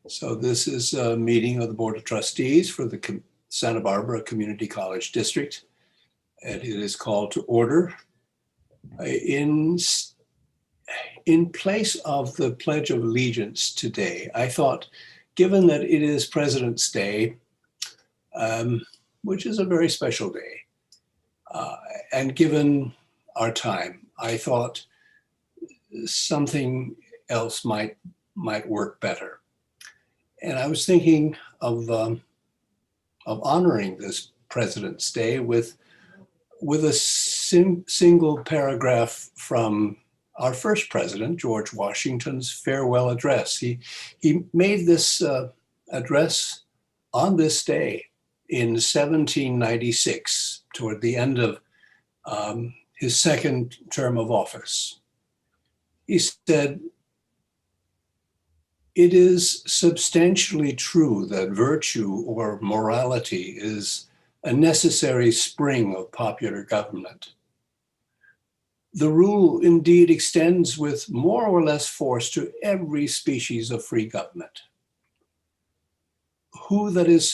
So this is a meeting of the Board of Trustees for the Santa Barbara Community College District, and it is called to order. In place of the Pledge of Allegiance today, I thought, given that it is President's Day, which is a very special day, and given our time, I thought something else might work better. And I was thinking of honoring this President's Day with a single paragraph from our first president, George Washington's farewell address. He made this address on this day in 1796, toward the end of his second term of office. He said, "It is substantially true that virtue or morality is a necessary spring of popular government. The rule indeed extends with more or less force to every species of free government. Who that is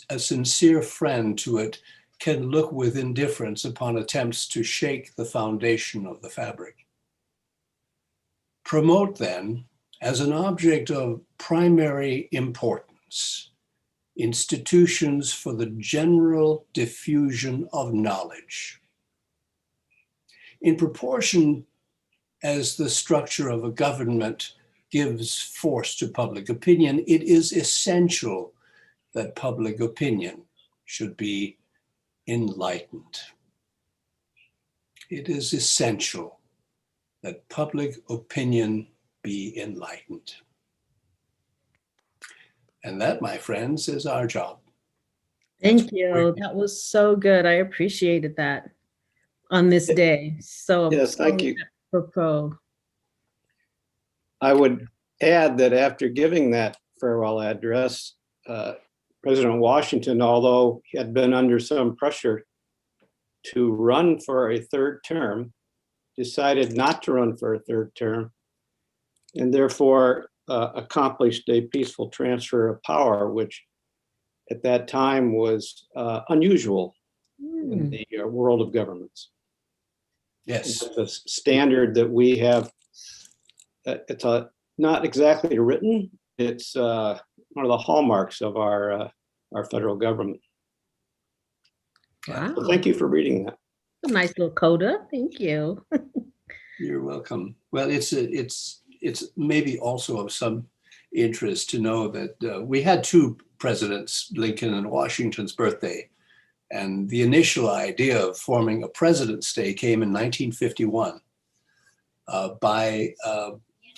a sincere friend to it can look with indifference upon attempts to shake the foundation of the fabric. Promote then, as an object of primary importance, institutions for the general diffusion of knowledge. In proportion as the structure of a government gives force to public opinion, it is essential that public opinion should be enlightened. It is essential that public opinion be enlightened." And that, my friends, is our job. Thank you. That was so good. I appreciated that on this day. So yes, thank you. Apropos. I would add that after giving that farewell address, President Washington, although he had been under some pressure to run for a third term, decided not to run for a third term, and therefore accomplished a peaceful transfer of power, which at that time was unusual in the world of governments. Yes. The standard that we have, it's not exactly written, it's one of the hallmarks of our federal government. Wow. So thank you for reading that. A nice little coda. Thank you. You're welcome. Well, it's maybe also of some interest to know that we had two presidents, Lincoln and Washington's birthday. And the initial idea of forming a President's Day came in 1951 by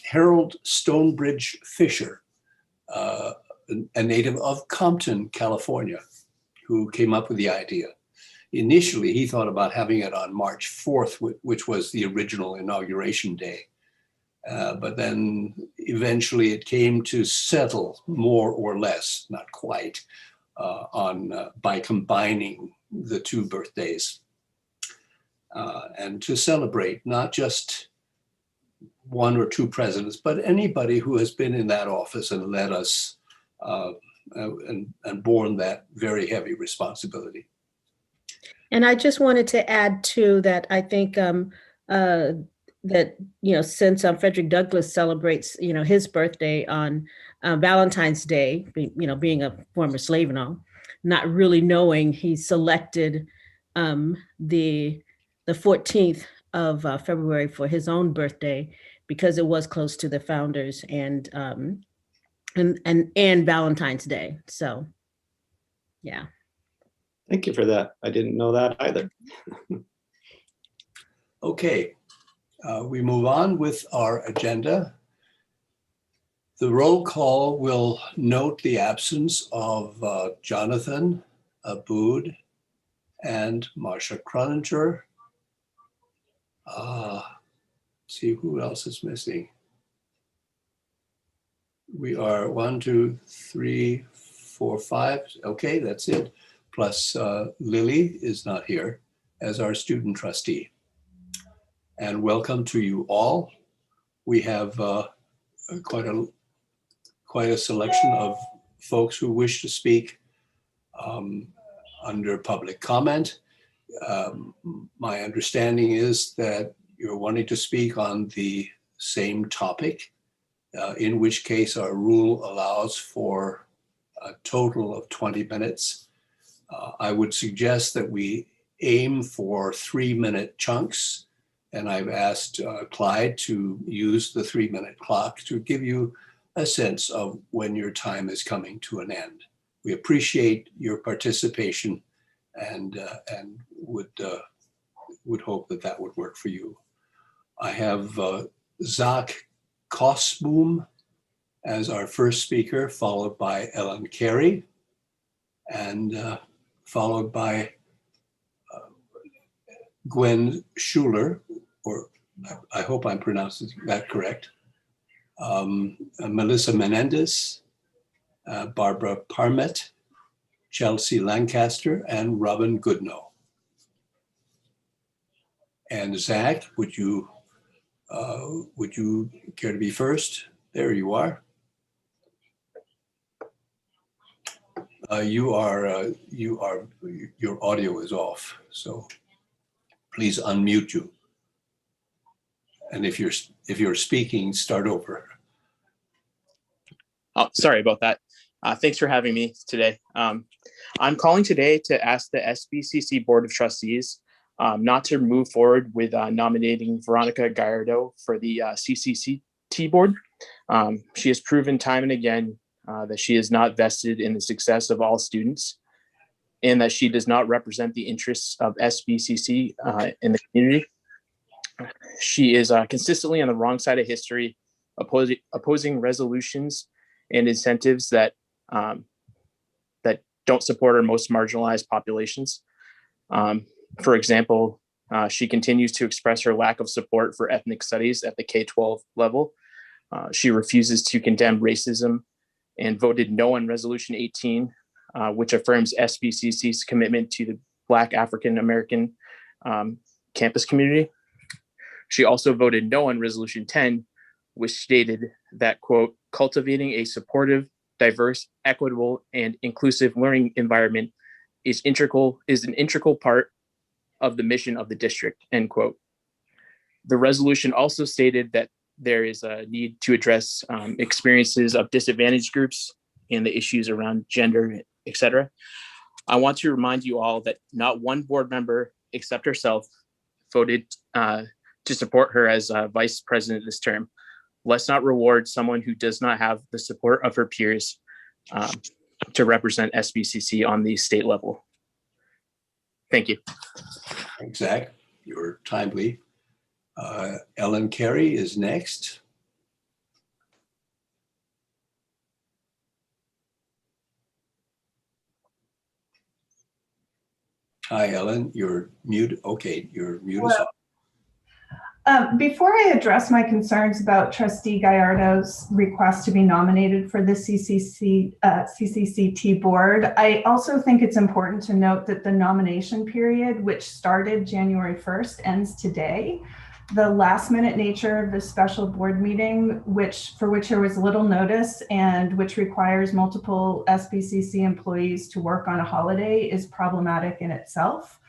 Harold Stonebridge Fisher, a native of Compton, California, who came up with the idea. Initially, he thought about having it on March 4th, which was the original inauguration day. But then eventually it came to settle more or less, not quite, by combining the two birthdays and to celebrate not just one or two presidents, but anybody who has been in that office and led us and borne that very heavy responsibility. And I just wanted to add too that I think that, since Frederick Douglass celebrates, his birthday on Valentine's Day, being a former slave and all, not really knowing he selected the 14th of February for his own birthday because it was close to the founders and Valentine's Day. So, yeah. Thank you for that. I didn't know that either. Okay, we move on with our agenda. The roll call will note the absence of Jonathan Aboud and Marsha Croninger. See who else is missing. We are 1, 2, 3, 4, 5. Okay, that's it. Plus Lily is not here as our student trustee. And welcome to you all. We have quite a quite a selection of folks who wish to speak under public comment. My understanding is that you're wanting to speak on the same topic, in which case our rule allows for a total of 20 minutes. I would suggest that we aim for 3-minute chunks, and I've asked Clyde to use the 3-minute clock to give you a sense of when your time is coming to an end. We appreciate your participation and would hope that that would work for you. I have Zach Kosboom as our first speaker, followed by Ellen Carey, and followed by Gwen Schuler, or I hope I'm pronouncing that correct, Melissa Menendez, Barbara Parmet, Chelsea Lancaster, and Robin Goodnow. And Zach, would you care to be first? There you are. Your audio is off, so please unmute you. And if you're speaking, start over. Oh, sorry about that. Thanks for having me today. I'm calling today to ask the SBCC Board of Trustees not to move forward with nominating Veronica Gallardo for the CCCT board. She has proven time and again that she is not vested in the success of all students and that she does not represent the interests of SBCC in the community. She is consistently on the wrong side of history, opposing resolutions and incentives that don't support our most marginalized populations. For example, she continues to express her lack of support for ethnic studies at the K-12 level. She refuses to condemn racism and voted no on Resolution 18, which affirms SBCC's commitment to the Black African American campus community. She also voted no on Resolution 10, which stated that, quote, cultivating a supportive, diverse, equitable, and inclusive learning environment is an integral part of the mission of the district, end quote. The resolution also stated that there is a need to address experiences of disadvantaged groups and the issues around gender, etc. I want to remind you all that not one board member except herself voted to support her as vice president this term. Let's not reward someone who does not have the support of her peers to represent SBCC on the state level. Thank you. Thanks, Zach. You're timely. Ellen Carey is next. Hi, Ellen. You're mute. Okay, you're mute. Well, before I address my concerns about Trustee Gallardo's request to be nominated for the CCCT board, I also think it's important to note that the nomination period, which started January 1st, ends today. The last minute nature of this special board meeting, for which there was little notice and which requires multiple SBCC employees to work on a holiday, is problematic in itself.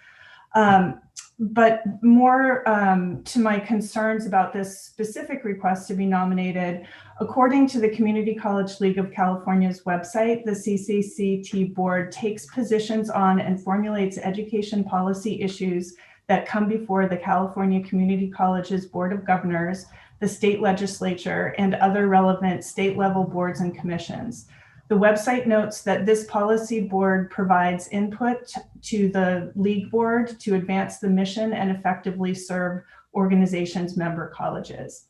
But more to my concerns about this specific request to be nominated, according to the Community College League of California's website, the CCCT board takes positions on and formulates education policy issues that come before the California Community Colleges Board of Governors, the state legislature, and other relevant state level boards and commissions. The website notes that this policy board provides input to the league board to advance the mission and effectively serve organizations' member colleges.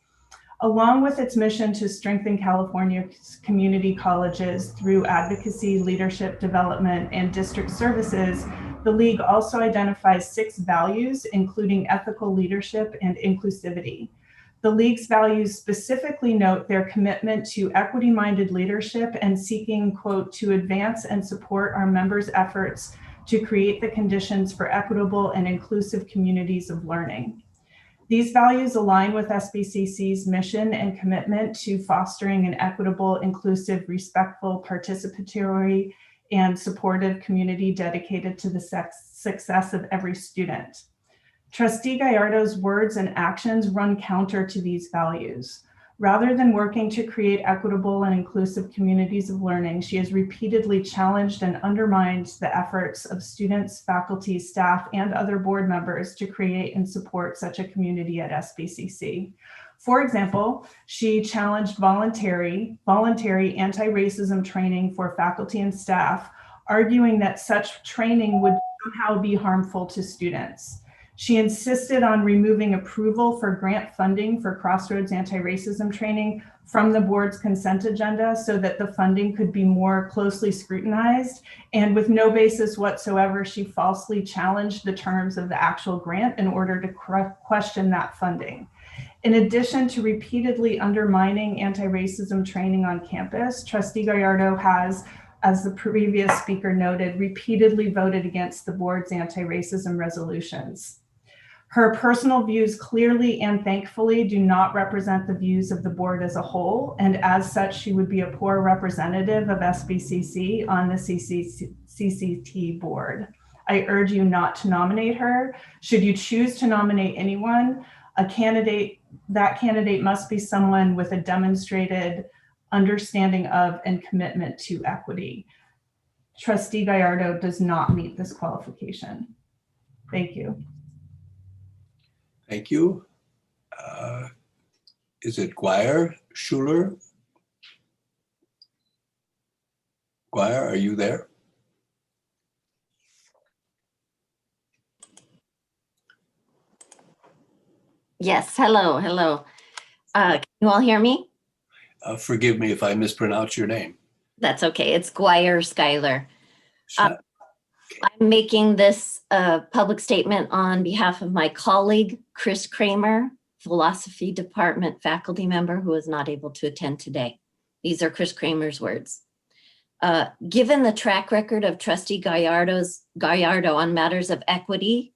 Along with its mission to strengthen California's community colleges through advocacy, leadership development, and district services, the league also identifies 6 values, including ethical leadership and inclusivity. The league's values specifically note their commitment to equity-minded leadership and seeking, quote, to advance and support our members' efforts to create the conditions for equitable and inclusive communities of learning. These values align with SBCC's mission and commitment to fostering an equitable, inclusive, respectful, participatory, and supportive community dedicated to the success of every student. Trustee Gallardo's words and actions run counter to these values. Rather than working to create equitable and inclusive communities of learning, she has repeatedly challenged and undermined the efforts of students, faculty, staff, and other board members to create and support such a community at SBCC. For example, she challenged voluntary anti-racism training for faculty and staff, arguing that such training would somehow be harmful to students. She insisted on removing approval for grant funding for Crossroads anti-racism training from the board's consent agenda so that the funding could be more closely scrutinized. And with no basis whatsoever, she falsely challenged the terms of the actual grant in order to question that funding. In addition to repeatedly undermining anti-racism training on campus, Trustee Gallardo has, as the previous speaker noted, repeatedly voted against the board's anti-racism resolutions. Her personal views clearly and thankfully do not represent the views of the board as a whole, and as such, she would be a poor representative of SBCC on the CCT board. I urge you not to nominate her. Should you choose to nominate anyone, that candidate must be someone with a demonstrated understanding of and commitment to equity. Trustee Gallardo does not meet this qualification. Thank you. Thank you. Is it Guyer Schuler? Guyer, are you there? Yes, hello. Can you all hear me? Forgive me if I mispronounce your name. That's okay. It's Guyer Schuyler. Sha- I'm making this public statement on behalf of my colleague, Chris Kramer, Philosophy Department faculty member who is not able to attend today. These are Chris Kramer's words. Given the track record of Trustee Gallardo on matters of equity,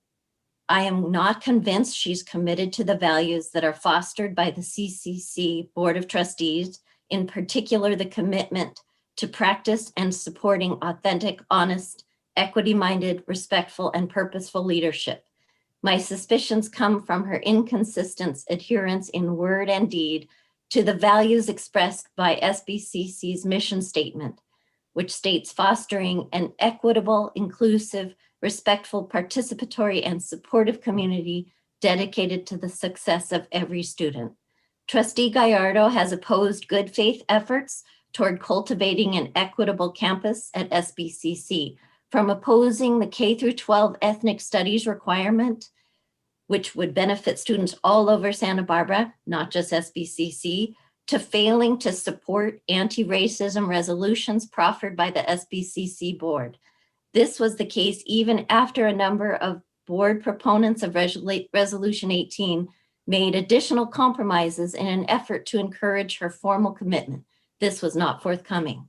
I am not convinced she's committed to the values that are fostered by the CCC Board of Trustees, in particular the commitment to practice and supporting authentic, honest, equity-minded, respectful, and purposeful leadership. My suspicions come from her inconsistent adherence in word and deed to the values expressed by SBCC's mission statement, which states fostering an equitable, inclusive, respectful, participatory, and supportive community dedicated to the success of every student. Trustee Gallardo has opposed good faith efforts toward cultivating an equitable campus at SBCC, from opposing the K-12 ethnic studies requirement, which would benefit students all over Santa Barbara, not just SBCC, to failing to support anti-racism resolutions proffered by the SBCC board. This was the case even after a number of board proponents of Resolution 18 made additional compromises in an effort to encourage her formal commitment. This was not forthcoming.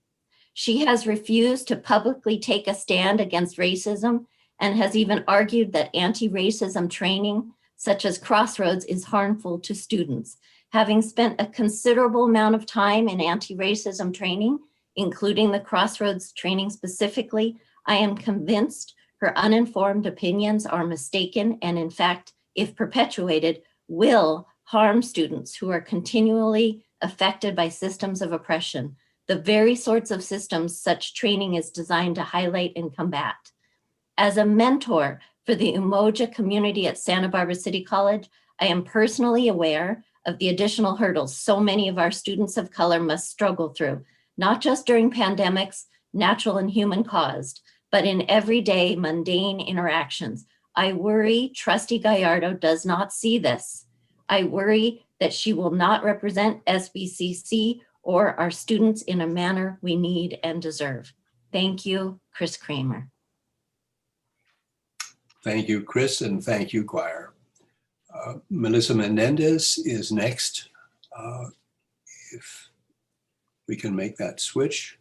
She has refused to publicly take a stand against racism and has even argued that anti-racism training, such as Crossroads, is harmful to students. Having spent a considerable amount of time in anti-racism training, including the Crossroads training specifically, I am convinced her uninformed opinions are mistaken and, in fact, if perpetuated, will harm students who are continually affected by systems of oppression, the very sorts of systems such training is designed to highlight and combat. As a mentor for the Umoja community at Santa Barbara City College, I am personally aware of the additional hurdles so many of our students of color must struggle through, not just during pandemics, natural and human caused, but in everyday mundane interactions. I worry Trustee Gallardo does not see this. I worry that she will not represent SBCC or our students in a manner we need and deserve. Thank you, Chris Kramer. Thank you, Chris, and thank you, Guyer. Melissa Menendez is next. If we can make that switch.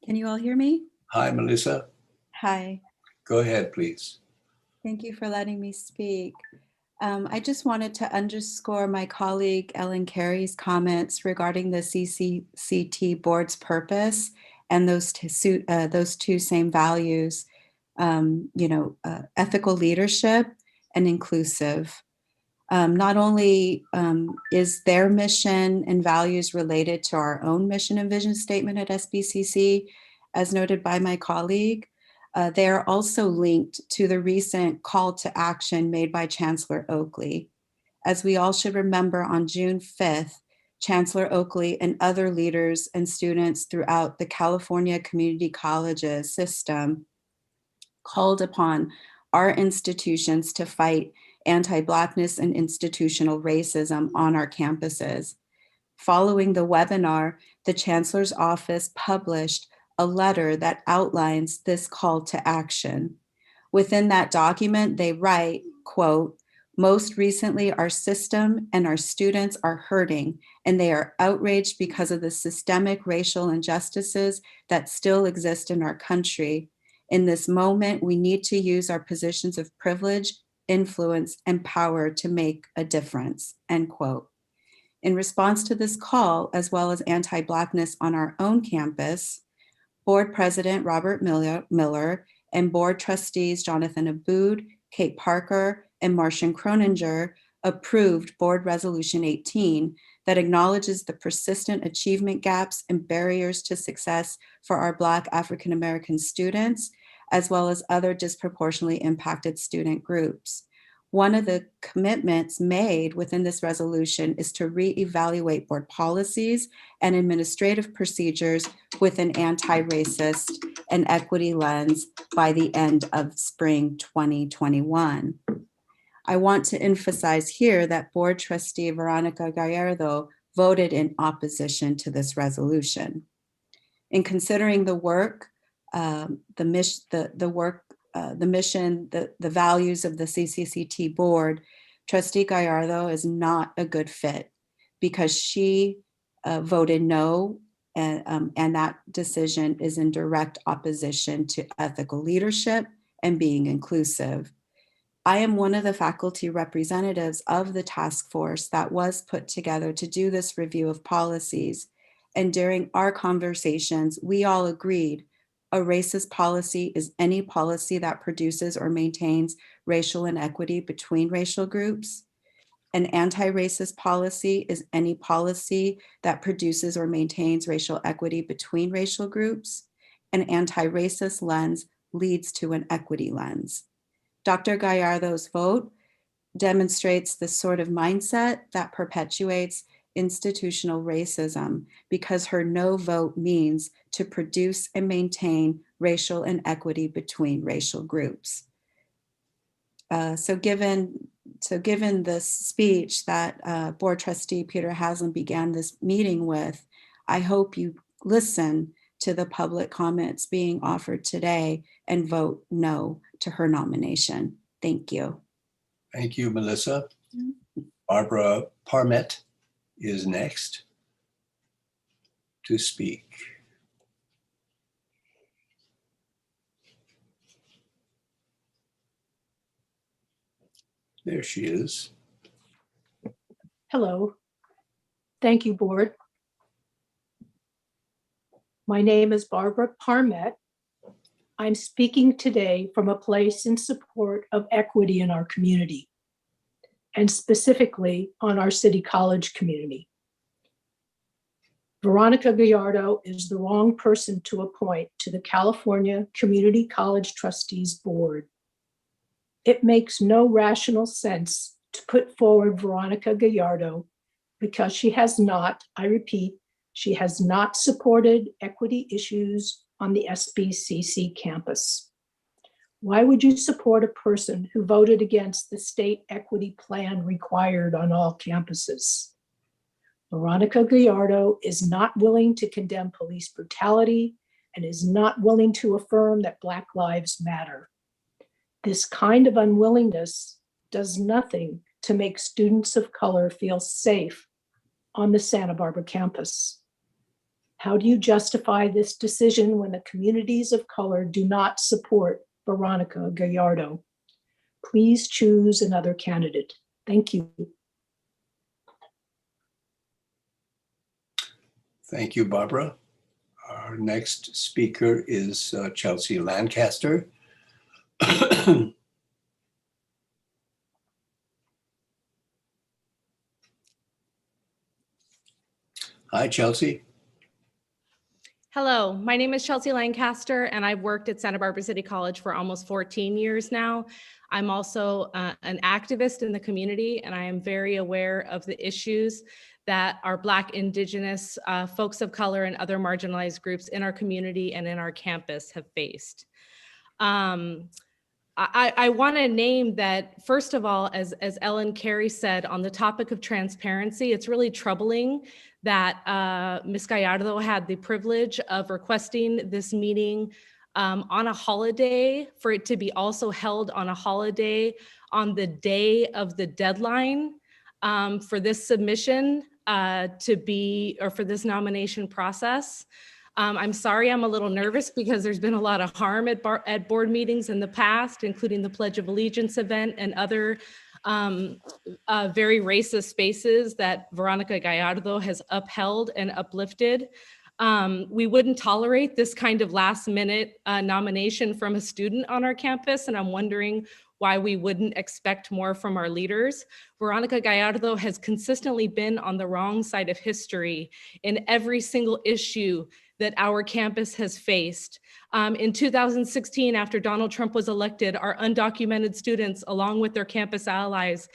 Can you all hear me? Hi, Melissa. Hi, Go ahead, please. thank you for letting me speak. I just wanted to underscore my colleague Ellen Carey's comments regarding the CCCT board's purpose and those two same values, ethical leadership and inclusive. Not only is their mission and values related to our own mission and vision statement at SBCC, as noted by my colleague, they are also linked to the recent call to action made by Chancellor Oakley. As we all should remember, on June 5th, Chancellor Oakley and other leaders and students throughout the California Community Colleges system called upon our institutions to fight anti-Blackness and institutional racism on our campuses. Following the webinar, the Chancellor's office published a letter that outlines this call to action. Within that document, they write, quote, "Most recently, our system and our students are hurting, and they are outraged because of the systemic racial injustices that still exist in our country. In this moment, we need to use our positions of privilege, influence, and power to make a difference," end quote. In response to this call, as well as anti-Blackness on our own campus, Board President Robert Miller and Board Trustees Jonathan Abood, Kate Parker, and Marcian Croninger approved Board Resolution 18 that acknowledges the persistent achievement gaps and barriers to success for our Black African American students, as well as other disproportionately impacted student groups. One of the commitments made within this resolution is to reevaluate board policies and administrative procedures with an anti-racist and equity lens by the end of spring 2021. I want to emphasize here that Board Trustee Veronica Gallardo voted in opposition to this resolution. In considering the work, the mission, the values of the CCCT board, Trustee Gallardo is not a good fit because she voted no, and that decision is in direct opposition to ethical leadership and being inclusive. I am one of the faculty representatives of the task force that was put together to do this review of policies. And during our conversations, we all agreed a racist policy is any policy that produces or maintains racial inequity between racial groups. An anti-racist policy is any policy that produces or maintains racial equity between racial groups. An anti-racist lens leads to an equity lens. Dr. Gallardo's vote demonstrates the sort of mindset that perpetuates institutional racism because her no vote means to produce and maintain racial inequity between racial groups. So given this speech that Board Trustee Peter Haslam began this meeting with, I hope you listen to the public comments being offered today and vote no to her nomination. Thank you. Thank you, Melissa. Barbara Parmet is next to speak. There she is. Hello. Thank you, board. My name is Barbara Parmet. I'm speaking today from a place in support of equity in our community, and specifically on our City College community. Veronica Gallardo is the wrong person to appoint to the California Community College Trustees Board. It makes no rational sense to put forward Veronica Gallardo because she has not, I repeat, she has not supported equity issues on the SBCC campus. Why would you support a person who voted against the state equity plan required on all campuses? Veronica Gallardo is not willing to condemn police brutality and is not willing to affirm that Black lives matter. This kind of unwillingness does nothing to make students of color feel safe on the Santa Barbara campus. How do you justify this decision when the communities of color do not support Veronica Gallardo? Please choose another candidate. Thank you. Thank you, Barbara. Our next speaker is Chelsea Lancaster. Hi, Chelsea. Hello, my name is Chelsea Lancaster, and I've worked at Santa Barbara City College for almost 14 years now. I'm also an activist in the community, and I am very aware of the issues that our Black, Indigenous, folks of color, and other marginalized groups in our community and in our campus have faced. I want to name that, first of all, as Ellen Carey said, on the topic of transparency, it's really troubling that Ms. Gallardo had the privilege of requesting this meeting on a holiday, for it to be also held on a holiday on the day of the deadline for this submission for this nomination process. I'm sorry, I'm a little nervous because there's been a lot of harm at board meetings in the past, including the Pledge of Allegiance event and other very racist spaces that Veronica Gallardo has upheld and uplifted. We wouldn't tolerate this kind of last minute nomination from a student on our campus, and I'm wondering why we wouldn't expect more from our leaders. Veronica Gallardo has consistently been on the wrong side of history in every single issue that our campus has faced. In 2016, after Donald Trump was elected, our undocumented students, along with their campus allies,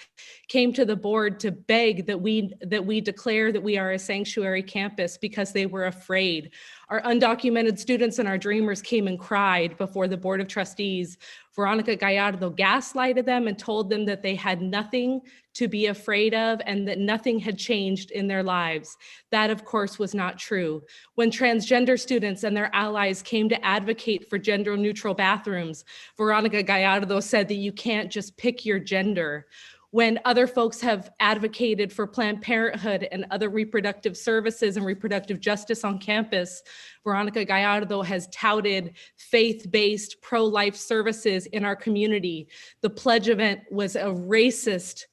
came to the board to beg that we declare that we are a sanctuary campus because they were afraid. Our undocumented students and our dreamers came and cried before the Board of Trustees. Veronica Gallardo gaslighted them and told them that they had nothing to be afraid of and that nothing had changed in their lives. That, of course, was not true. When transgender students and their allies came to advocate for gender-neutral bathrooms, Veronica Gallardo said that you can't just pick your gender. When other folks have advocated for Planned Parenthood and other reproductive services and reproductive justice on campus, Veronica Gallardo has touted faith-based pro-life services in our community. The pledge event was a racist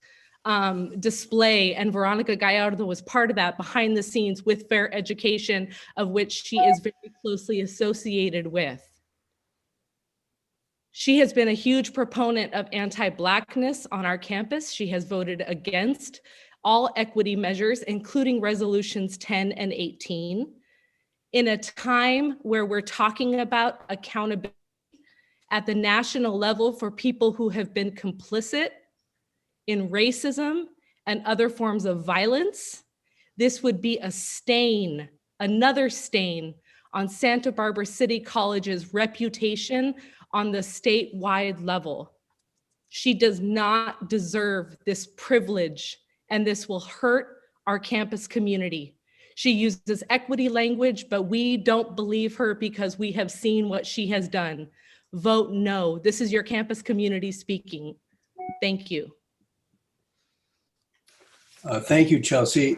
display, and Veronica Gallardo was part of that behind the scenes with Fair Education, of which she is very closely associated with. She has been a huge proponent of anti-Blackness on our campus. She has voted against all equity measures, including resolutions 10 and 18. In a time where we're talking about accountability at the national level for people who have been complicit in racism and other forms of violence, this would be a stain, another stain on Santa Barbara City College's reputation on the statewide level. She does not deserve this privilege, and this will hurt our campus community. She uses equity language, but we don't believe her because we have seen what she has done. Vote no. This is your campus community speaking. Thank you. Thank you, Chelsea.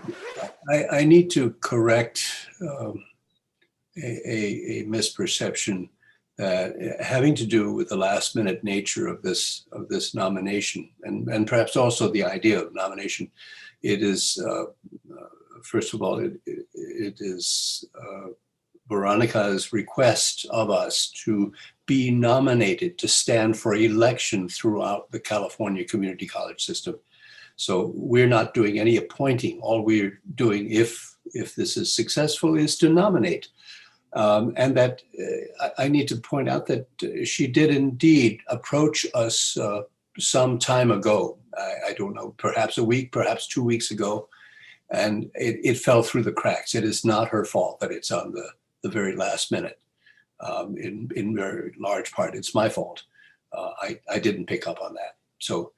I need to correct a misperception having to do with the last minute nature of this nomination, and perhaps also the idea of nomination. It is, first of all, it is Veronica's request of us to be nominated to stand for election throughout the California community college system. So we're not doing any appointing. All we're doing, if this is successful, is to nominate. And that I need to point out that she did indeed approach us some time ago. I don't know, perhaps a week, perhaps 2 weeks ago, and it fell through the cracks. It is not her fault that it's on the very last minute. In very large part, it's my fault. I didn't pick up on that. So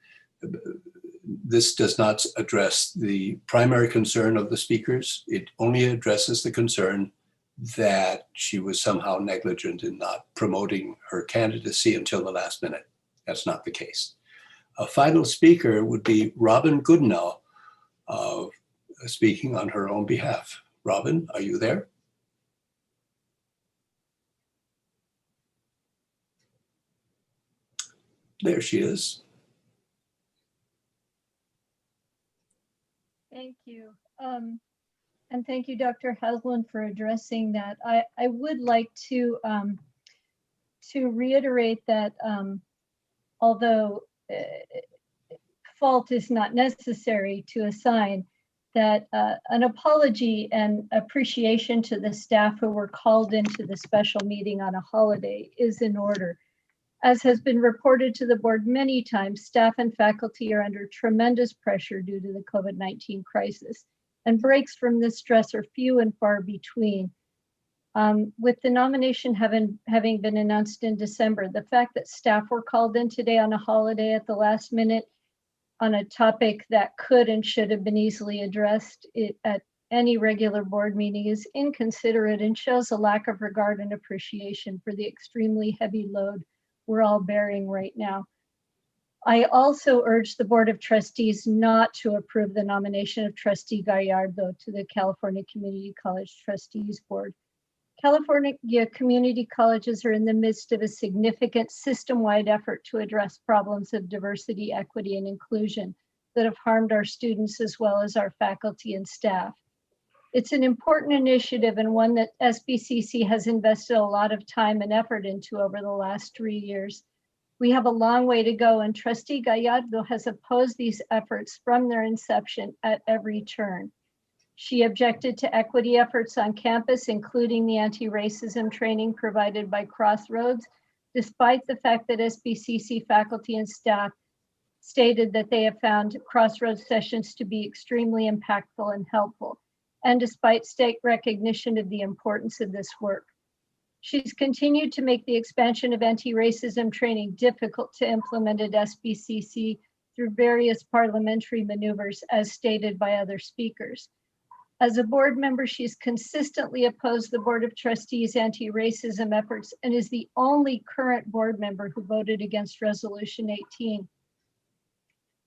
this does not address the primary concern of the speakers. It only addresses the concern that she was somehow negligent in not promoting her candidacy until the last minute. That's not the case. A final speaker would be Robin Goodenow, speaking on her own behalf. Robin, are you there? There she is. Thank you. And thank you, Dr. Haslam, for addressing that. I would like to reiterate that although fault is not necessary to assign, that an apology and appreciation to the staff who were called into the special meeting on a holiday is in order. As has been reported to the board many times, staff and faculty are under tremendous pressure due to the COVID-19 crisis, and breaks from this stress are few and far between. With the nomination having been announced in December, the fact that staff were called in today on a holiday at the last minute on a topic that could and should have been easily addressed at any regular board meeting is inconsiderate and shows a lack of regard and appreciation for the extremely heavy load we're all bearing right now. I also urge the Board of Trustees not to approve the nomination of Trustee Gallardo to the California Community College Trustees Board. California community colleges are in the midst of a significant system-wide effort to address problems of diversity, equity, and inclusion that have harmed our students as well as our faculty and staff. It's an important initiative and one that SBCC has invested a lot of time and effort into over the last 3 years. We have a long way to go, and Trustee Gallardo has opposed these efforts from their inception at every turn. She objected to equity efforts on campus, including the anti-racism training provided by Crossroads, despite the fact that SBCC faculty and staff stated that they have found Crossroads sessions to be extremely impactful and helpful, and despite state recognition of the importance of this work. She's continued to make the expansion of anti-racism training difficult to implement at SBCC through various parliamentary maneuvers, as stated by other speakers. As a board member, she's consistently opposed the Board of Trustees' anti-racism efforts and is the only current board member who voted against Resolution 18.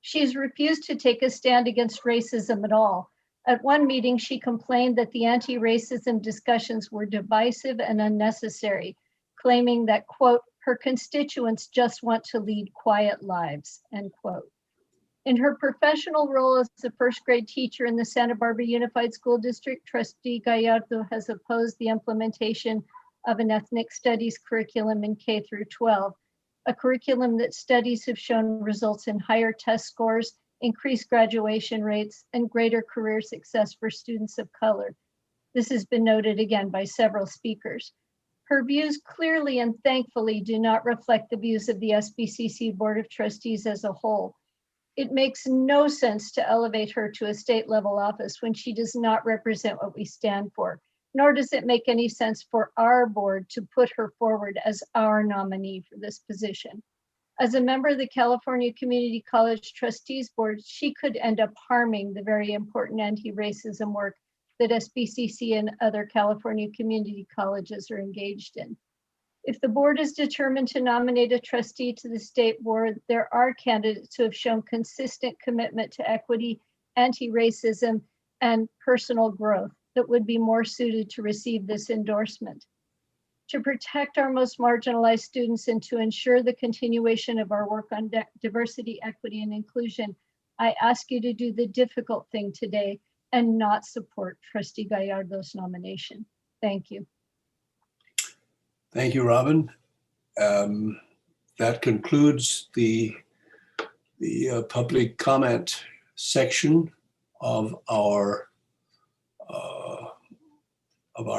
She's refused to take a stand against racism at all. At one meeting, she complained that the anti-racism discussions were divisive and unnecessary, claiming that, quote, her constituents just want to lead quiet lives, end quote. In her professional role as a first grade teacher in the Santa Barbara Unified School District, Trustee Gallardo has opposed the implementation of an ethnic studies curriculum in K through 12, a curriculum that studies have shown results in higher test scores, increased graduation rates, and greater career success for students of color. This has been noted again by several speakers. Her views clearly and thankfully do not reflect the views of the SBCC Board of Trustees as a whole. It makes no sense to elevate her to a state level office when she does not represent what we stand for, nor does it make any sense for our board to put her forward as our nominee for this position. As a member of the California Community College Trustees Board, she could end up harming the very important anti-racism work that SBCC and other California community colleges are engaged in. If the board is determined to nominate a trustee to the state board, there are candidates who have shown consistent commitment to equity, anti-racism, and personal growth that would be more suited to receive this endorsement. To protect our most marginalized students and to ensure the continuation of our work on diversity, equity, and inclusion, I ask you to do the difficult thing today and not support Trustee Gallardo's nomination. Thank you. Thank you, Robin. That concludes the public comment section of our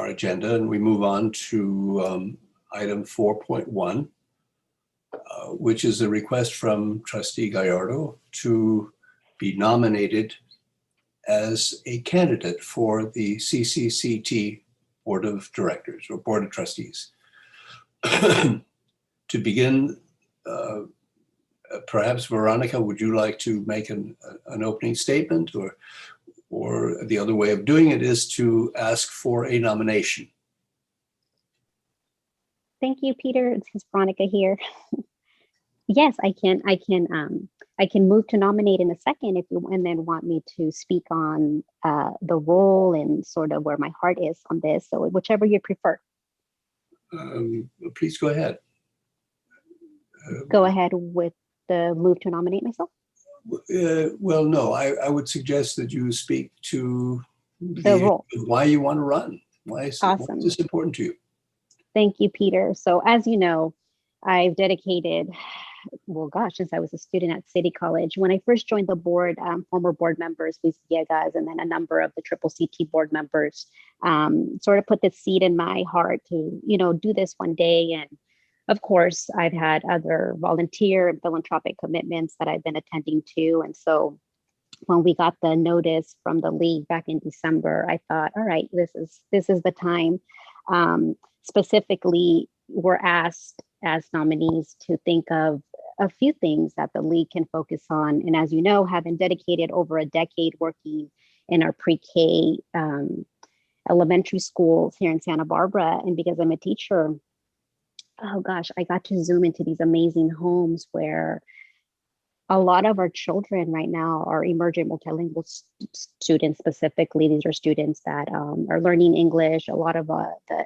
agenda, and we move on to item 4.1, which is a request from Trustee Gallardo to be nominated as a candidate for the CCCT Board of Directors or Board of Trustees. To begin, perhaps Veronica, would you like to make an opening statement, or the other way of doing it is to ask for a nomination? Thank you, Peter. It's Veronica here. Yes, I can move to nominate in a second if you and then want me to speak on the role and sort of where my heart is on this. So whichever you prefer. Please go ahead. Go ahead with the move to nominate myself? Well, no, I would suggest that you speak to The role. why you want to run. Why is Awesome. this important to you? Thank you, Peter. So as you know, I've dedicated, well, gosh, since I was a student at City College. When I first joined the board, former board members, Luis Villegas, and then a number of the Triple CT board members sort of put the seed in my heart to, do this one day. And of course, I've had other volunteer and philanthropic commitments that I've been attending to. And so when we got the notice from the league back in December, I thought, all right, this is the time. Specifically, we're asked as nominees to think of a few things that the league can focus on. And as you know, having dedicated over a decade working in our pre-K elementary schools here in Santa Barbara, and because I'm a teacher, oh gosh, I got to zoom into these amazing homes where a lot of our children right now are emergent multilingual students. Specifically, these are students that are learning English. A lot of the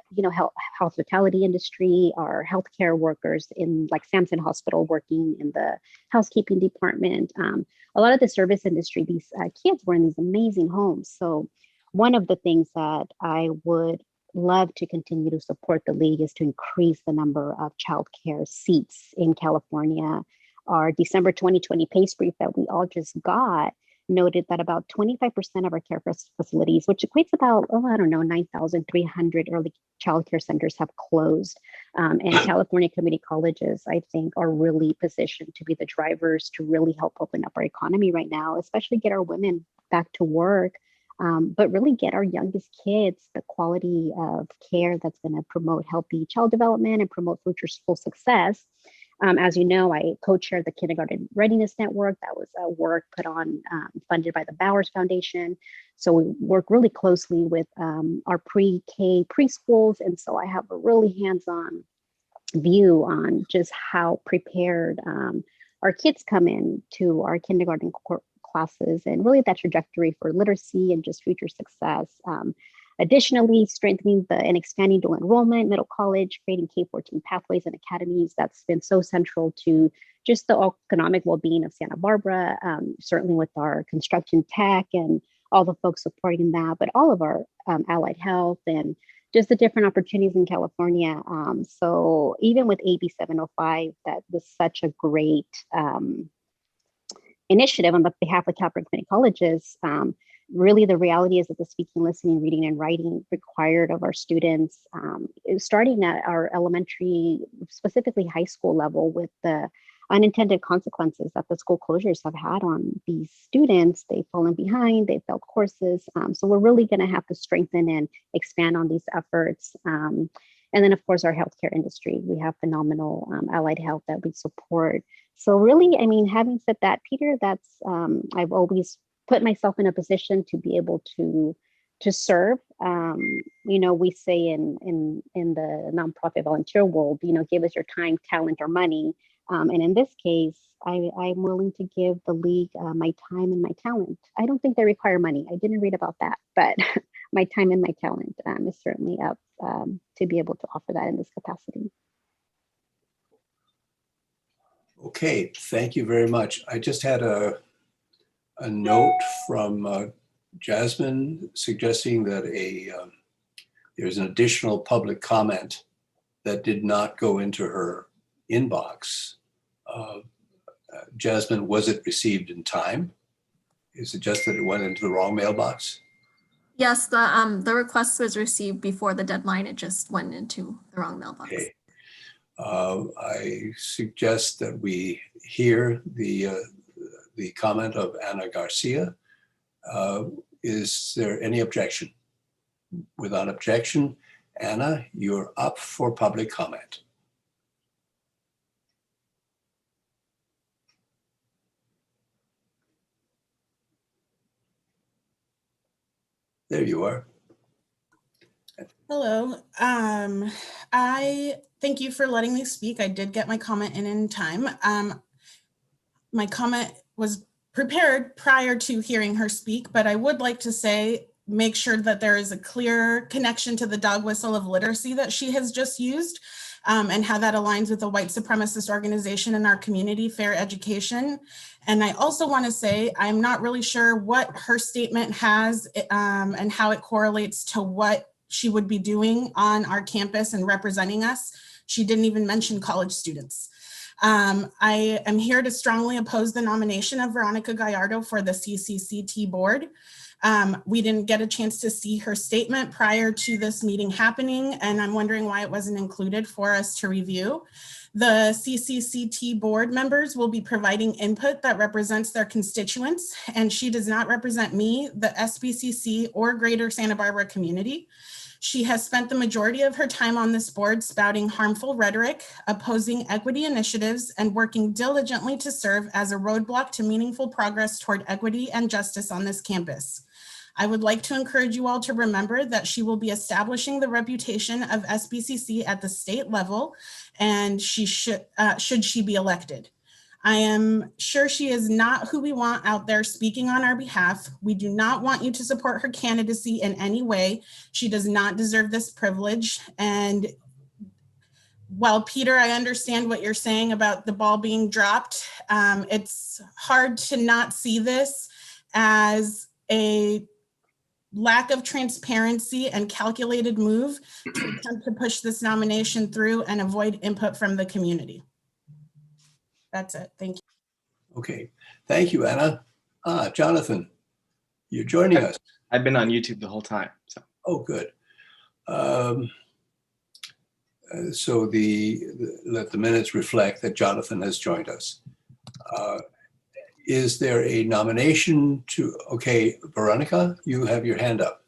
hospitality industry, are healthcare workers in like Samson Hospital, working in the housekeeping department. A lot of the service industry, these kids were in these amazing homes. So one of the things that I would love to continue to support the league is to increase the number of childcare seats in California. Our December 2020 PACE brief that we all just got noted that about 25% of our care facilities, which equates about, 9,300 early childcare centers have closed. And California community colleges, I think, are really positioned to be the drivers to really help open up our economy right now, especially get our women back to work, but really get our youngest kids the quality of care that's going to promote healthy child development and promote future school success. As you know, I co-chair the Kindergarten Readiness Network. That was a work put on, funded by the Bowers Foundation. So we work really closely with our pre-K preschools. And so I have a really hands-on view on just how prepared our kids come in to our kindergarten classes, and really that trajectory for literacy and just future success. Additionally, strengthening and expanding dual enrollment, middle college, creating K-14 pathways and academies. That's been so central to just the economic well-being of Santa Barbara, certainly with our construction tech and all the folks supporting that, but all of our allied health and just the different opportunities in California. So even with AB 705, that was such a great initiative on behalf of California Community Colleges. Really, the reality is that the speaking, listening, reading, and writing required of our students, starting at our elementary, specifically high school level, with the unintended consequences that the school closures have had on these students. They've fallen behind, they've failed courses. So we're really going to have to strengthen and expand on these efforts. And then, of course, our healthcare industry. We have phenomenal allied health that we support. So really, I mean, having said that, Peter, that's I've always put myself in a position to be able to serve. We say in the nonprofit volunteer world, give us your time, talent, or money. And in this case, I'm willing to give the league my time and my talent. I don't think they require money. I didn't read about that, but my time and my talent is certainly up to be able to offer that in this capacity. Okay, thank you very much. I just had a note from Jasmine suggesting that there's an additional public comment that did not go into her inbox. Jasmine, was it received in time? Is it just that it went into the wrong mailbox? Yes, the request was received before the deadline. It just went into the wrong mailbox. Okay. I suggest that we hear the comment of Anna Garcia. Is there any objection? Without objection, Anna, you're up for public comment. There you are. Hello. I thank you for letting me speak. I did get my comment in time. My comment was prepared prior to hearing her speak, but I would like to say, make sure that there is a clear connection to the dog whistle of literacy that she has just used. and how that aligns with a white supremacist organization in our community, Fair Education. And I also want to say, I'm not really sure what her statement has and how it correlates to what she would be doing on our campus and representing us. She didn't even mention college students. I am here to strongly oppose the nomination of Veronica Gallardo for the CCCT board. We didn't get a chance to see her statement prior to this meeting happening, and I'm wondering why it wasn't included for us to review. The CCCT board members will be providing input that represents their constituents, and she does not represent me, the SBCC, or Greater Santa Barbara community. She has spent the majority of her time on this board spouting harmful rhetoric, opposing equity initiatives, and working diligently to serve as a roadblock to meaningful progress toward equity and justice on this campus. I would like to encourage you all to remember that she will be establishing the reputation of SBCC at the state level, and she should she be elected. I am sure she is not who we want out there speaking on our behalf. We do not want you to support her candidacy in any way. She does not deserve this privilege. And while Peter, I understand what you're saying about the ball being dropped, it's hard to not see this as a lack of transparency and calculated move to attempt to push this nomination through and avoid input from the community. That's it. Thank you. Okay. Thank you, Anna. Jonathan, you're joining us. I've been on YouTube the whole time. So. Oh, good. So let the minutes reflect that Jonathan has joined us. Is there a nomination to, okay, Veronica, you have your hand up.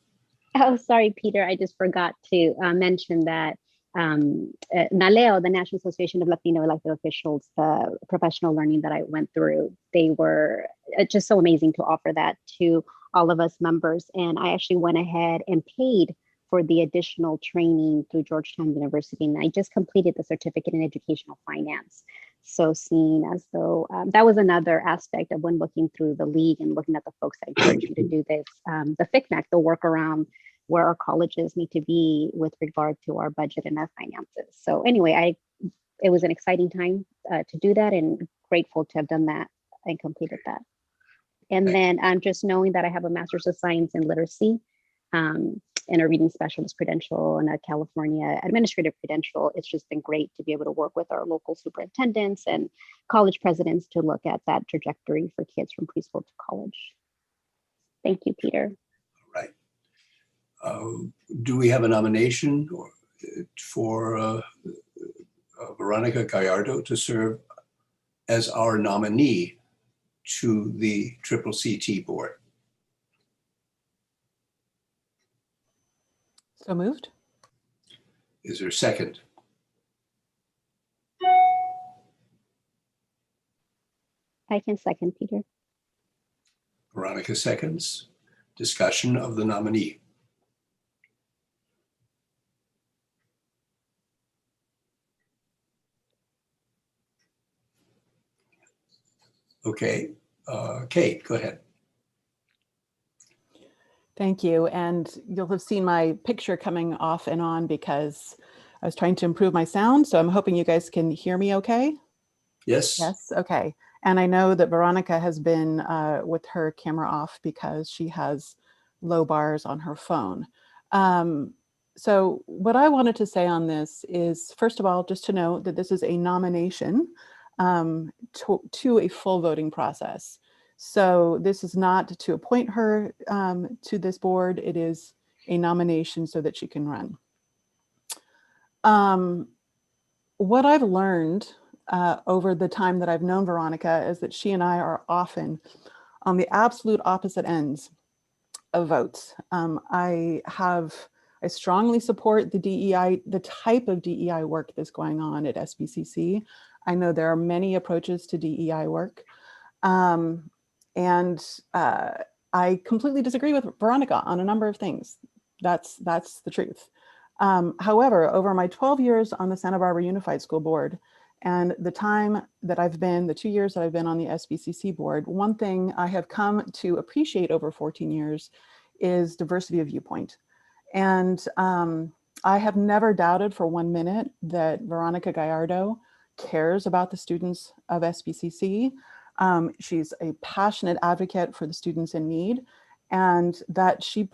Oh, sorry, Peter. I just forgot to mention that NALEO, the National Association of Latino Elected Officials, the professional learning that I went through, they were just so amazing to offer that to all of us members. And I actually went ahead and paid for the additional training through Georgetown University. And I just completed the certificate in educational finance. So seeing as though that was another aspect of when looking through the league and looking at the folks that encourage you to do this, the FCMAC, the work around where our colleges need to be with regard to our budget and our finances. So anyway, it was an exciting time to do that, and grateful to have done that and completed that. And then just knowing that I have a Master's of Science in Literacy and a Reading Specialist credential and a California Administrative credential, it's just been great to be able to work with our local superintendents and college presidents to look at that trajectory for kids from preschool to college. Thank you, Peter. Right. Do we have a nomination for Veronica Gallardo to serve as our nominee to the CCCT board? So moved. Is there a second? I can second, Peter. Veronica seconds. Discussion of the nominee. Okay, Kate, go ahead. Thank you. And you'll have seen my picture coming off and on because I was trying to improve my sound. So I'm hoping you guys can hear me okay. Yes. Yes. Okay. And I know that Veronica has been with her camera off because she has low bars on her phone. So what I wanted to say on this is, first of all, just to note that this is a nomination to a full voting process. So this is not to appoint her to this board. It is a nomination so that she can run. What I've learned over the time that I've known Veronica is that she and I are often on the absolute opposite ends of votes. I strongly support the DEI, the type of DEI work that's going on at SBCC. I know there are many approaches to DEI work. And I completely disagree with Veronica on a number of things. That's the truth. However, over my 12 years on the Santa Barbara Unified School Board and the time that I've been, the 2 years that I've been on the SBCC board, one thing I have come to appreciate over 14 years is diversity of viewpoint. And I have never doubted for 1 minute that Veronica Gallardo cares about the students of SBCC. She's a passionate advocate for the students in need, and that she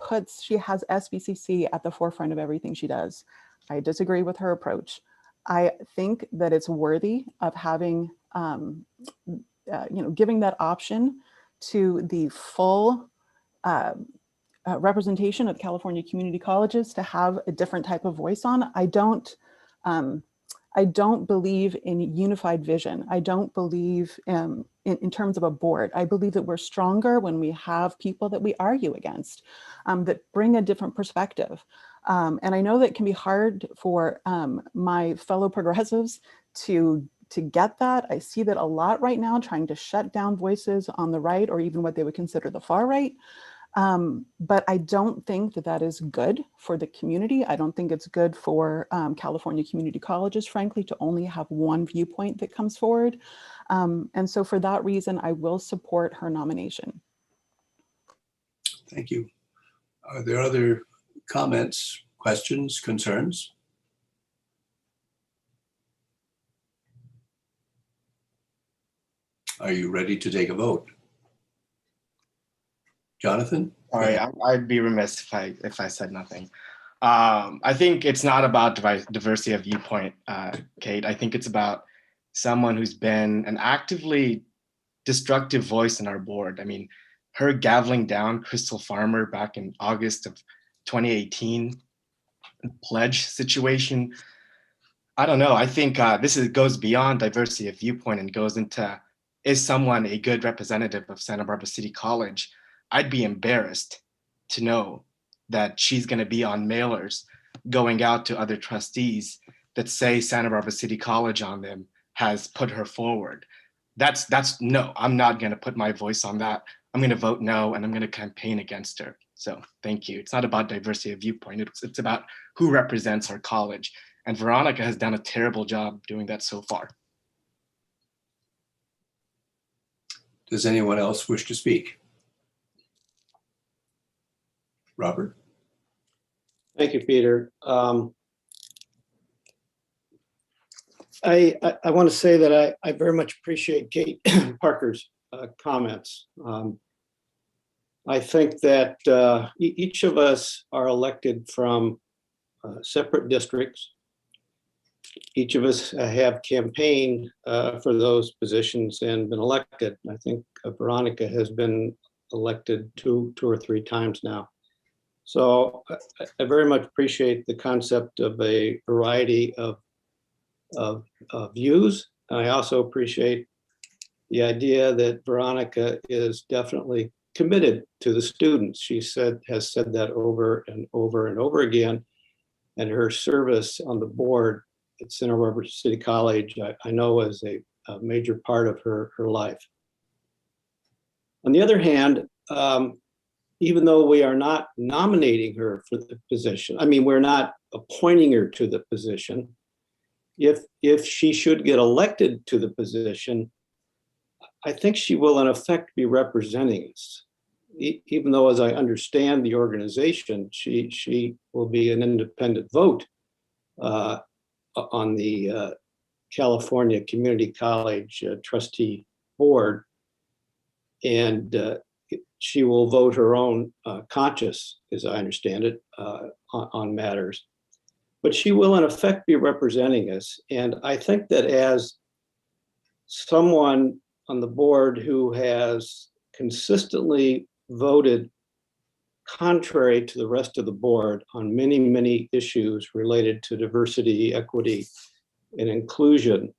has SBCC at the forefront of everything she does. I disagree with her approach. I think that it's worthy of having, giving that option to the full representation of California community colleges to have a different type of voice on. I don't believe in unified vision. I don't believe in terms of a board. I believe that we're stronger when we have people that we argue against, that bring a different perspective. And I know that it can be hard for my fellow progressives to get that. I see that a lot right now, trying to shut down voices on the right, or even what they would consider the far right. But I don't think that that is good for the community. I don't think it's good for California community colleges, frankly, to only have one viewpoint that comes forward. And so for that reason, I will support her nomination. Thank you. Are there other comments, questions, concerns? Are you ready to take a vote? Jonathan? Sorry, I'd be remiss if I said nothing. I think it's not about diversity of viewpoint, Kate. I think it's about someone who's been an actively destructive voice in our board. I mean, her gaveling down Crystal Farmer back in August of 2018, pledge situation. I don't know. I think goes beyond diversity of viewpoint and goes into, is someone a good representative of Santa Barbara City College? I'd be embarrassed to know that she's going to be on mailers going out to other trustees that say Santa Barbara City College on them has put her forward. That's no, I'm not going to put my voice on that. I'm going to vote no, and I'm going to campaign against her. So thank you. It's not about diversity of viewpoint. It's about who represents our college. And Veronica has done a terrible job doing that so far. Does anyone else wish to speak? Robert? Thank you, Peter. I want to say that I very much appreciate Kate Parker's comments. I think that each of us are elected from separate districts. Each of us have campaigned for those positions and been elected. I think Veronica has been elected two or three times now. So I very much appreciate the concept of a variety of views. And I also appreciate the idea that Veronica is definitely committed to the students. She has said that over and over and over again. And her service on the board at Santa Barbara City College, I know is a major part of her life. On the other hand, even though we are not nominating her for the position, I mean, we're not appointing her to the position. If she should get elected to the position, I think she will in effect be representing us. Even though, as I understand the organization, she will be an independent vote on the California Community College Trustee Board. And she will vote her own conscience, as I understand it, on matters. But she will in effect be representing us. And I think that as someone on the board who has consistently voted contrary to the rest of the board on many, many issues related to diversity, equity, and inclusion,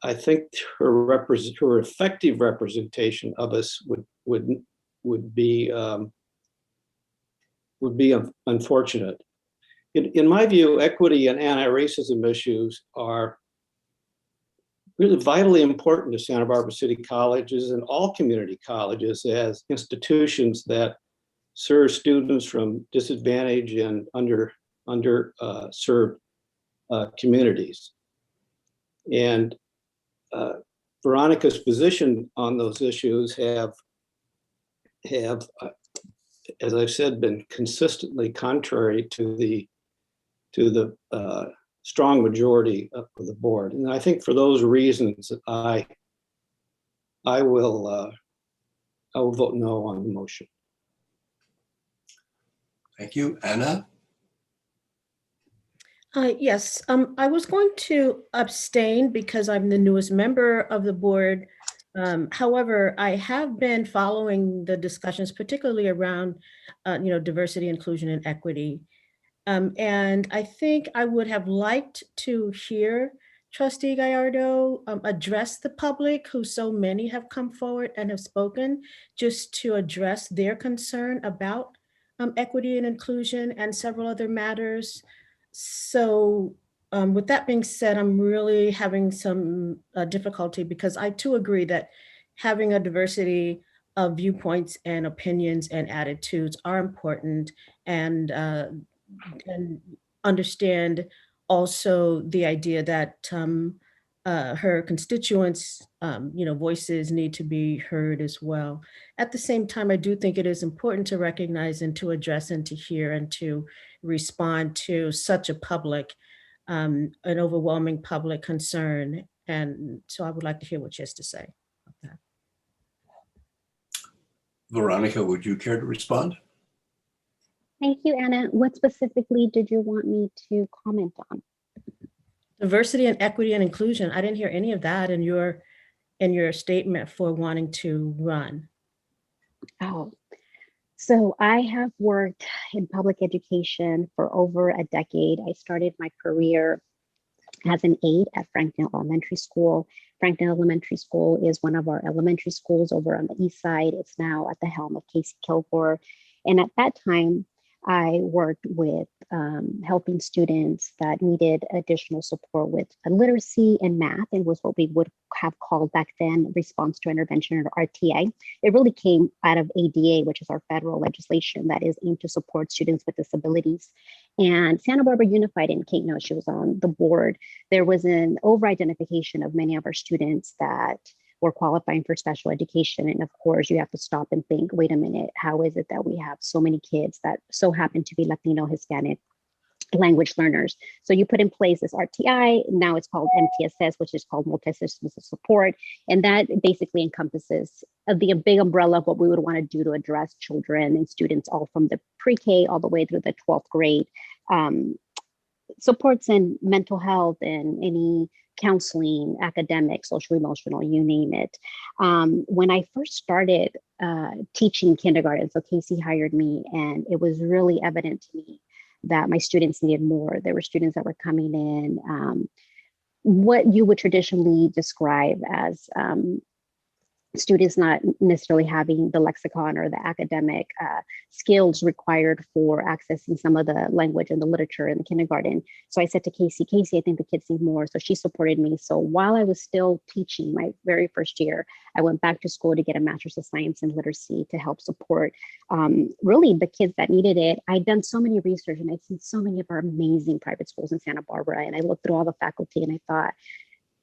I think her effective representation of us would be unfortunate. In my view, equity and anti-racism issues are really vitally important to Santa Barbara City Colleges and all community colleges as institutions that serve students from disadvantaged and underserved communities. And Veronica's position on those issues have, as I've said, been consistently contrary to the to the strong majority of the board. And I think for those reasons, I will vote no on the motion. Thank you. Anna? Yes, I was going to abstain because I'm the newest member of the board. However, I have been following the discussions, particularly around, diversity, inclusion, and equity. And I think I would have liked to hear Trustee Gallardo address the public, who so many have come forward and have spoken, just to address their concern about equity and inclusion and several other matters. So with that being said, I'm really having some difficulty because I too agree that having a diversity of viewpoints and opinions and attitudes are important, and understand also the idea that her constituents, voices need to be heard as well. At the same time, I do think it is important to recognize and to address and to hear and to respond to such a public, an overwhelming public concern. And so I would like to hear what she has to say about that. Veronica, would you care to respond? Thank you, Anna. What specifically did you want me to comment on? Diversity and equity and inclusion. I didn't hear any of that in your statement for wanting to run. Oh, so I have worked in public education for over a decade. I started my career as an aide at Frankton Elementary School. Frankton Elementary School is one of our elementary schools over on the east side. It's now at the helm of Casey Kilgore. And at that time, I worked with helping students that needed additional support with literacy and math. It was what we would have called back then response to intervention, or RTA. It really came out of ADA, which is our federal legislation that is aimed to support students with disabilities. And Santa Barbara Unified, and Kate knows she was on the board, there was an over-identification of many of our students that were qualifying for special education. And of course, you have to stop and think, wait a minute, how is it that we have so many kids that so happen to be Latino, Hispanic language learners? So you put in place this RTI, now it's called MTSS, which is called multi-systems of support. And that basically encompasses the big umbrella of what we would want to do to address children and students all from the pre-K all the way through the 12th grade. Supports in mental health and any counseling, academic, social, emotional, you name it. When I first started teaching kindergarten, so Casey hired me, and it was really evident to me that my students needed more. There were students that were coming in, what you would traditionally describe as students not necessarily having the lexicon or the academic skills required for accessing some of the language and the literature in the kindergarten. So I said to Casey, I think the kids need more. So she supported me. So while I was still teaching my very first year, I went back to school to get a master's of science in literacy to help support really the kids that needed it. I'd done so many research, and I'd seen so many of our amazing private schools in Santa Barbara. And I looked through all the faculty, and I thought,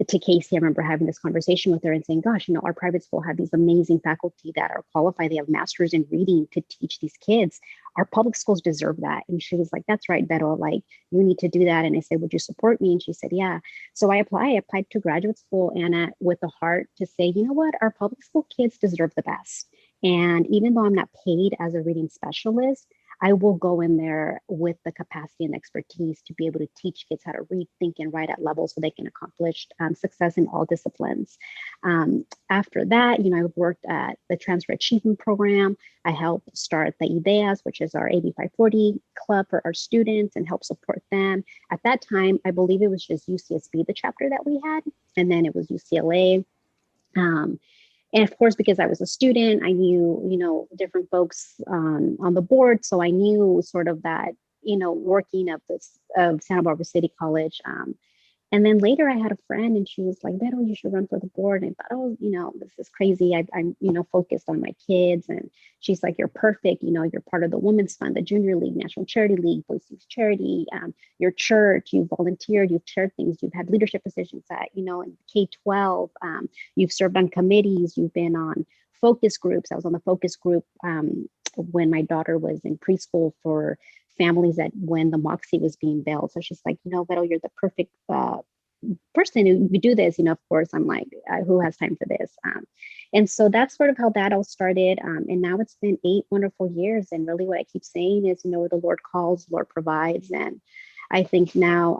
to Casey, I remember having this conversation with her and saying, gosh, our private school had these amazing faculty that are qualified. They have masters in reading to teach these kids. Our public schools deserve that. And she was like, that's right, Beto, like, you need to do that. And I said, would you support me? And she said, yeah. So I applied to graduate school, Anna, with the heart to say, you know what, our public school kids deserve the best. And even though I'm not paid as a reading specialist, I will go in there with the capacity and expertise to be able to teach kids how to read, think, and write at levels so they can accomplish success in all disciplines. After that, I worked at the Transfer Achievement Program. I helped start the IDEAS, which is our AB 540 club for our students, and help support them. At that time, I believe it was just UCSB, the chapter that we had, and then it was UCLA. And of course, because I was a student, I knew, different folks on the board. So I knew sort of that, working of this Santa Barbara City College. And then later I had a friend, and she was like, Beto, you should run for the board. And I thought, oh, this is crazy. I'm focused on my kids. And she's like, you're perfect. You're part of the Women's Fund, the Junior League, National Charity League, Boys Youth Charity, your church, you've volunteered, you've chaired things, you've had leadership positions at, in K-12, you've served on committees, you've been on focus groups. I was on the focus group when my daughter was in preschool for families that when the Moxie was being built. So she's like, Vero, you're the perfect person who would do this. Of course, I'm like, who has time for this? And so that's sort of how that all started. And now it's been 8 wonderful years. And really what I keep saying is, where the Lord calls, the Lord provides. And I think now,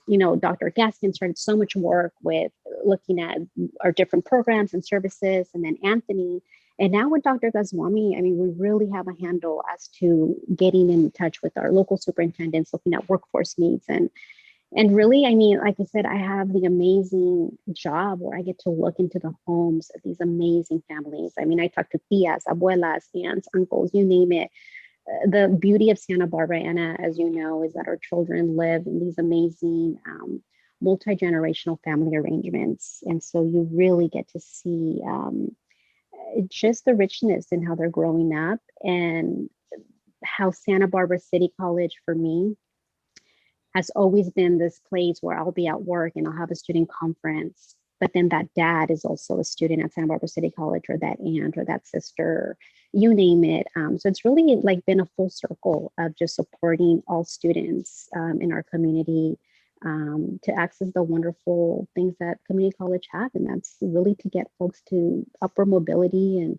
Dr. Gaskin started so much work with looking at our different programs and services, and then Anthony. And now with Dr. Goswami, we really have a handle as to getting in touch with our local superintendents, looking at workforce needs. And really, like I said, I have the amazing job where I get to look into the homes of these amazing families. I talk to tias, abuelas, aunts, uncles, you name it. The beauty of Santa Barbara, Anna, as you know, is that our children live in these amazing multi-generational family arrangements. And so you really get to see just the richness in how they're growing up, and how Santa Barbara City College for me has always been this place where I'll be at work and I'll have a student conference, but then that dad is also a student at Santa Barbara City College, or that aunt or that sister, you name it. So it's really like been a full circle of just supporting all students in our community to access the wonderful things that community college have. And that's really to get folks to upward mobility and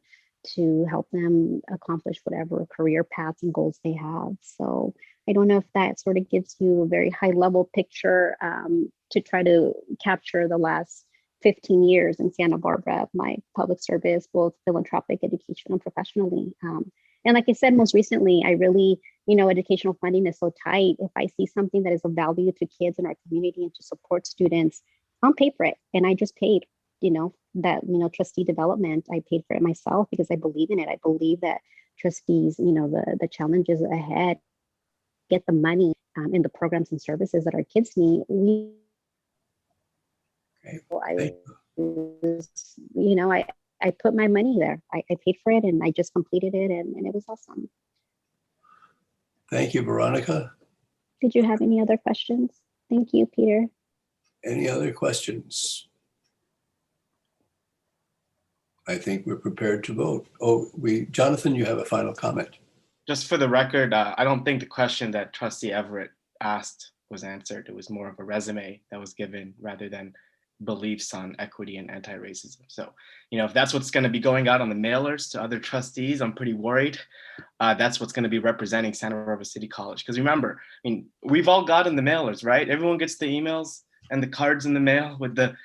to help them accomplish whatever career paths and goals they have. So I don't know if that sort of gives you a very high level picture to try to capture the last 15 years in Santa Barbara of my public service, both philanthropic, educational, and professionally. And like I said, most recently, I really, educational funding is so tight. If I see something that is of value to kids in our community and to support students, I'll pay for it. And I just paid, trustee development. I paid for it myself because I believe in it. I believe that trustees, the challenges ahead, get the money in the programs and services that our kids need. I put my money there. I paid for it, and I just completed it, and it was awesome. Thank you, Veronica. Did you have any other questions? Thank you, Peter. Any other questions? I think we're prepared to vote. Jonathan, you have a final comment. Just for the record, I don't think the question that Trustee Everett asked was answered. It was more of a resume that was given rather than beliefs on equity and anti-racism. So, if that's what's going to be going out on the mailers to other trustees, I'm pretty worried. That's what's going to be representing Santa Barbara City College. Because remember, we've all gotten the mailers, right? Everyone gets the emails and the cards in the mail with the,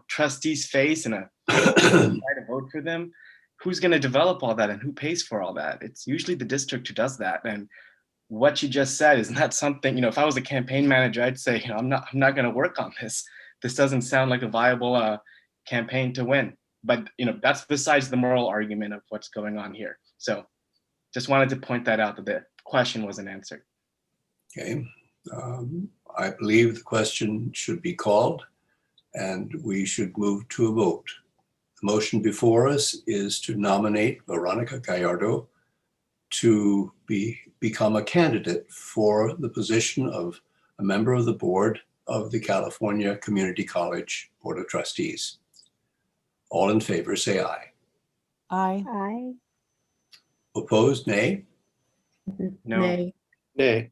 trustee's face and a try to vote for them. Who's going to develop all that and who pays for all that? It's usually the district who does that. And what you just said is not something, if I was a campaign manager, I'd say, I'm not going to work on this. This doesn't sound like a viable campaign to win. But that's besides the moral argument of what's going on here. So just wanted to point that out, that the question wasn't answered. Okay. I believe the question should be called and we should move to a vote. The motion before us is to nominate Veronica Gallardo to become a candidate for the position of a member of the board of the California Community College Board of Trustees. All in favor, say aye. Aye. Aye. Opposed, nay? No. Nay. Nay.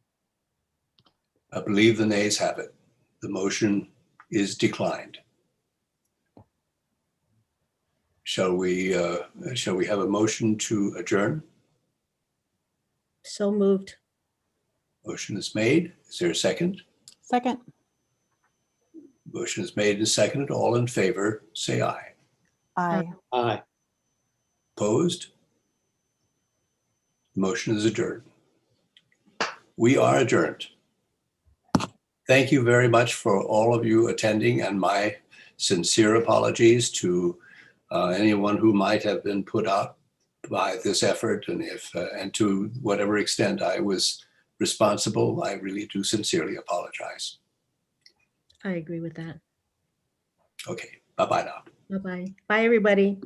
I believe the nays have it. The motion is declined. Shall we have a motion to adjourn? So moved. Motion is made. Is there a second? Second. Motion is made and seconded. All in favor, say aye. Aye. Aye. Opposed? Motion is adjourned. We are adjourned. Thank you very much for all of you attending, and my sincere apologies to anyone who might have been put out by this effort, and to whatever extent I was responsible, I really do sincerely apologize. I agree with that. Okay, bye-bye now. Bye-bye. Bye, everybody.